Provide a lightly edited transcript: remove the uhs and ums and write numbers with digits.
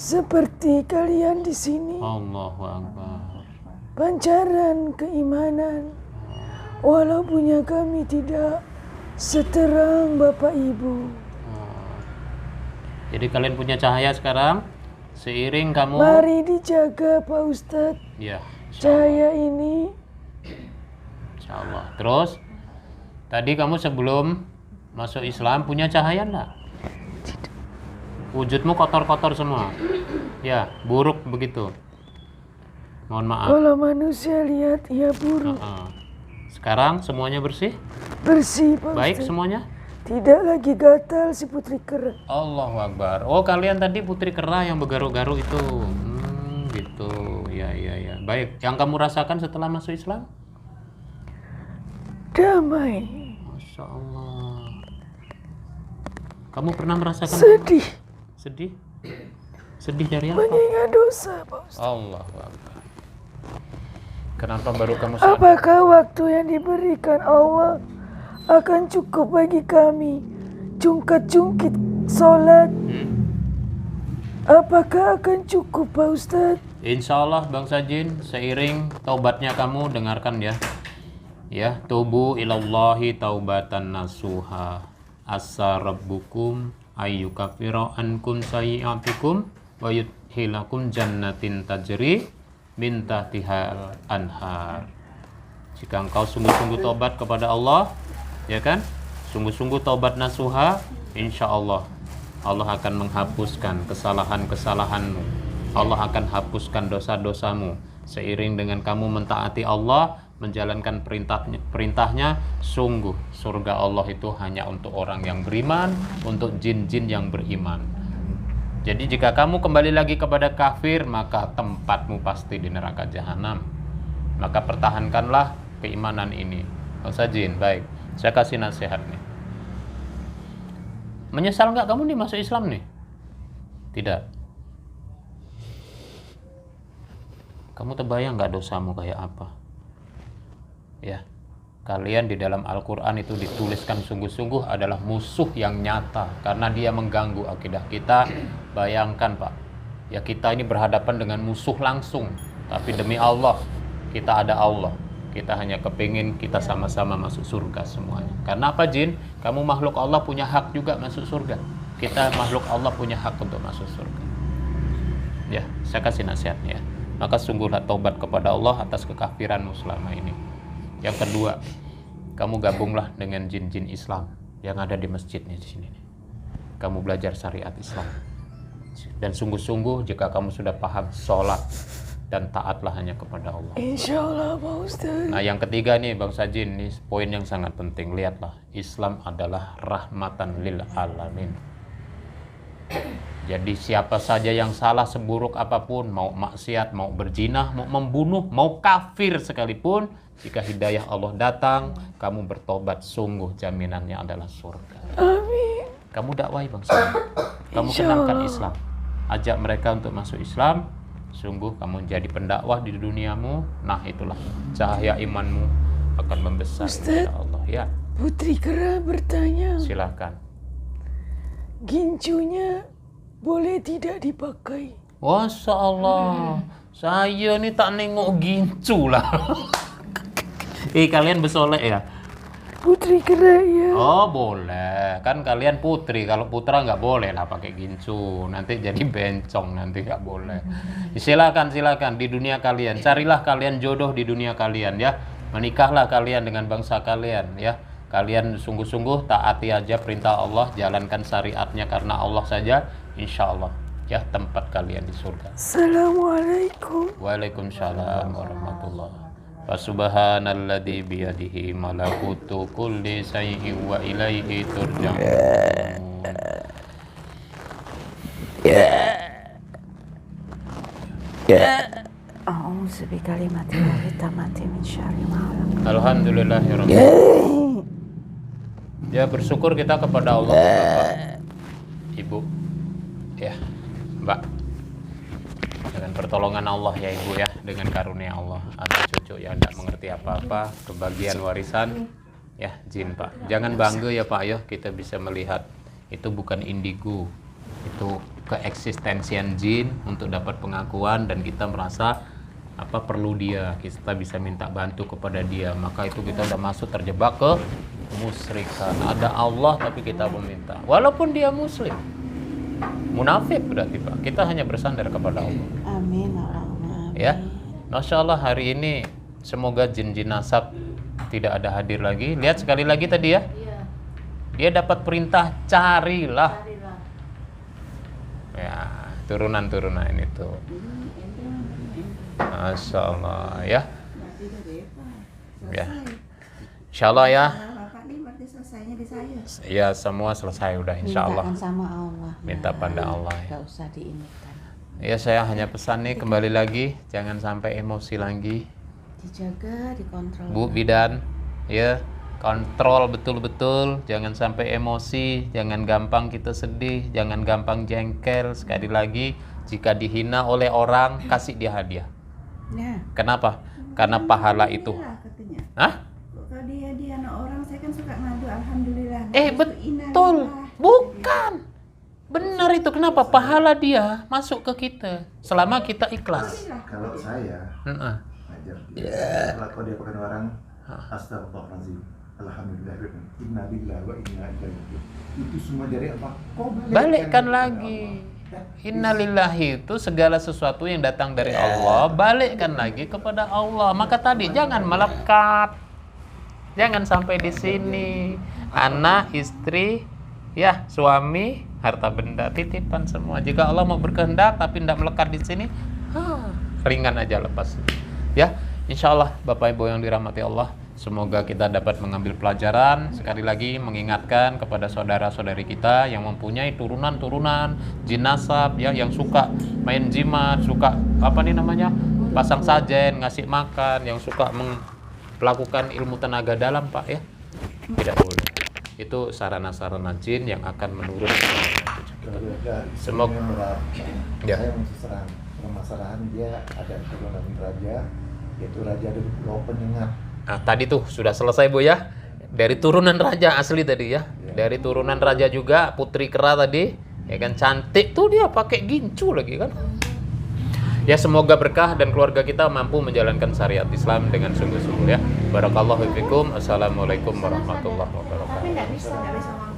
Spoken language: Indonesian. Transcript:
seperti kalian di sini, Allahu Akbar. pancaran keimanan. Walau punya kami tidak seterang Bapak Ibu. Jadi kalian punya cahaya sekarang. Seiring kamu. Mari dijaga Pak Ustadz. Ya. Cahaya ini. Insya Allah. Terus tadi kamu sebelum masuk Islam punya cahaya enggak? Wujudmu kotor-kotor semua. Ya, buruk begitu. Mohon maaf. Kalau manusia lihat ya buruk. Sekarang semuanya bersih? Bersih Pak Baik Ustadz. semuanya? Tidak lagi gatal si putri kera. Allahu Akbar. Oh, kalian tadi putri kera yang bergaru-garu itu. Gitu. Ya. Baik, yang kamu rasakan setelah masuk Islam? Damai. Masya Allah. Kamu pernah merasakan Sedih. sedih? Sedih dari apa? Mengingat dosa Pak Ustadz. Allahu Akbar. Kenapa baru kamu sadar? Apakah waktu yang diberikan Allah akan cukup bagi kami jungkit-jungkit sholat? Apakah akan cukup Pak Ustadz? Insya Allah Bangsa Jin, seiring taubatnya kamu, dengarkan ya. Ya, tubu ilallahi taubatan nasuha. Asa rabbukum ayyukafira ankum sayyi'atikum wa yudhilakum jannatin tajri min tahtihal anhar. Jika engkau sungguh-sungguh taubat kepada Allah, ya kan? Sungguh-sungguh taubat nasuha, insya Allah Allah akan menghapuskan kesalahan-kesalahanmu. Allah akan hapuskan dosa-dosamu. Seiring dengan kamu mentaati Allah, menjalankan perintahnya, sungguh surga Allah itu hanya untuk orang yang beriman, untuk jin-jin yang beriman. Jadi jika kamu kembali lagi kepada kafir, maka tempatmu pasti di neraka jahanam. Maka pertahankanlah keimanan ini. Bangsa Jin, baik. Saya kasih nasihat nih. Menyesal nggak kamu nih masuk Islam nih? Tidak. Kamu terbayang nggak dosamu kayak apa? Ya, kalian di dalam Al-Quran itu dituliskan sungguh-sungguh adalah musuh yang nyata karena dia mengganggu akidah kita. Bayangkan Pak, ya kita ini berhadapan dengan musuh langsung, tapi demi Allah, kita ada Allah. Kita hanya kepingin kita sama-sama masuk surga semuanya. Karena apa Jin? Kamu makhluk Allah punya hak juga masuk surga. Kita makhluk Allah punya hak untuk masuk surga. Ya, saya kasih nasihatnya. Maka sungguhlah taubat kepada Allah atas kekafiranmu selama ini. Yang kedua, kamu gabunglah dengan jin-jin Islam yang ada di masjid nih di sini. Kamu belajar syariat Islam. Dan sungguh-sungguh jika kamu sudah paham sholat dan taatlah hanya kepada Allah. Insya Allah Pak Ustadz. Nah yang ketiga nih Bangsa Jin, ini poin yang sangat penting. Lihatlah, Islam adalah rahmatan lil alamin. Jadi siapa saja yang salah seburuk apapun, mau maksiat, mau berzinah, mau membunuh, mau kafir sekalipun, jika hidayah Allah datang, kamu bertobat, sungguh jaminannya adalah surga. Amin. Kamu dakwai Bangsa Jin. Kamu kenalkan Islam. Ajak mereka untuk masuk Islam. Sungguh kamu jadi pendakwah di duniamu. Nah itulah cahaya imanmu akan membesar insya Allah ya. Putri kera bertanya, Silakan. gincunya boleh tidak dipakai? Masya Allah, saya nih tak nengok gincu lah. Kalian bersolek ya? Putri kera ya. Oh boleh, kan kalian putri. Kalau putra nggak boleh lah pakai gincu. Nanti jadi bencong, nanti nggak boleh. Silakan di dunia kalian. Carilah kalian jodoh di dunia kalian ya. Menikahlah kalian dengan bangsa kalian ya. Kalian sungguh-sungguh taati aja perintah Allah, jalankan syariatnya karena Allah saja. Insya Allah ya tempat kalian di surga. Assalamualaikum. Waalaikumsalam warahmatullahi. Fasubhanalladzi biyadihi malakutu kulli syai'in wa ilaihi turja'un. A'udzu bikalimatillahi tammati min syarri ma khalaq. Alhamdulillahirabbil alamin. Ya bersyukur kita kepada Allah Bapak, Ibu, ya Mbak. Dengan pertolongan Allah ya Ibu ya, dengan karunia Allah ada cucu yang tidak mengerti apa-apa, kebagian warisan ya jin Pak. Jangan bangga ya Pak ya, kita bisa melihat itu bukan indigo, itu keeksistensian jin untuk dapat pengakuan, dan kita merasa perlu dia, kita bisa minta bantu kepada dia, maka itu kita udah masuk terjebak ke musyrikan. Ada Allah tapi kita meminta walaupun dia muslim, munafik berarti Pak. Kita hanya bersandar kepada Allah. Amin. Allahumma amin. Ya, Masya Allah, hari ini semoga jin-jin nasab tidak ada hadir lagi. Lihat sekali lagi tadi ya, dia dapat perintah carilah. Ya, turunan-turunan ini tuh. Masya Allah ya. Ya, Insya Allah ya. Bapak nih berarti selesainya di saya. Ya, semua selesai udah Insya Allah. Mintaan sama Allah. Minta pada Allah ya. Gak usah diinikan. Ya, saya hanya pesan nih, kembali lagi, jangan sampai emosi lagi. Dijaga, dikontrol. Bu Bidan, ya, kontrol betul-betul, jangan sampai emosi, jangan gampang kita sedih, jangan gampang jengkel. Sekali lagi, jika dihina oleh orang, kasih dia hadiah. Ya. Kenapa? Karena pahala itu. Katanya. Hah? Kalau dia anak orang, saya kan suka ngadu alhamdulillah. Betul. Bukan. Benar itu. Kenapa? Pahala dia masuk ke kita selama kita ikhlas. Kalau saya ajar dia, kalau dia pakai orang astagfirullahaladzim, alhamdulillah, inna lillahi wa inna ilaihi raji'un, itu semua dari apa? Kau Balikkan lagi. Innalillahi itu segala sesuatu yang datang dari Allah, balikkan lagi kepada Allah. Maka tadi jangan melekat, jangan sampai di sini. Anak, istri, ya, suami, harta benda, titipan semua. Jika Allah mau berkehendak tapi tidak melekat di sini, ringan aja lepas. Ya, Insya Allah Bapak Ibu yang dirahmati Allah, semoga kita dapat mengambil pelajaran. Sekali lagi mengingatkan kepada saudara-saudari kita yang mempunyai turunan-turunan jin nasab ya, yang suka main jimat, suka pasang sajen, ngasih makan, yang suka melakukan ilmu tenaga dalam Pak ya, tidak boleh. Itu sarana-sarana jin yang akan menurun. Semoga ya. Saya masih serang permasalahan dia ada turunan raja, yaitu raja dari Pulau Penyengat. Nah, tadi tuh sudah selesai Bu ya. Dari turunan raja asli tadi ya. Dari turunan raja juga Putri Kera tadi, ya kan, cantik tuh, dia pakai gincu lagi kan. Ya, semoga berkah dan keluarga kita mampu menjalankan syariat Islam dengan sungguh-sungguh ya. Barakallahu fikum. Assalamualaikum warahmatullahi wabarakatuh. Tapi nggak bisa ngomong.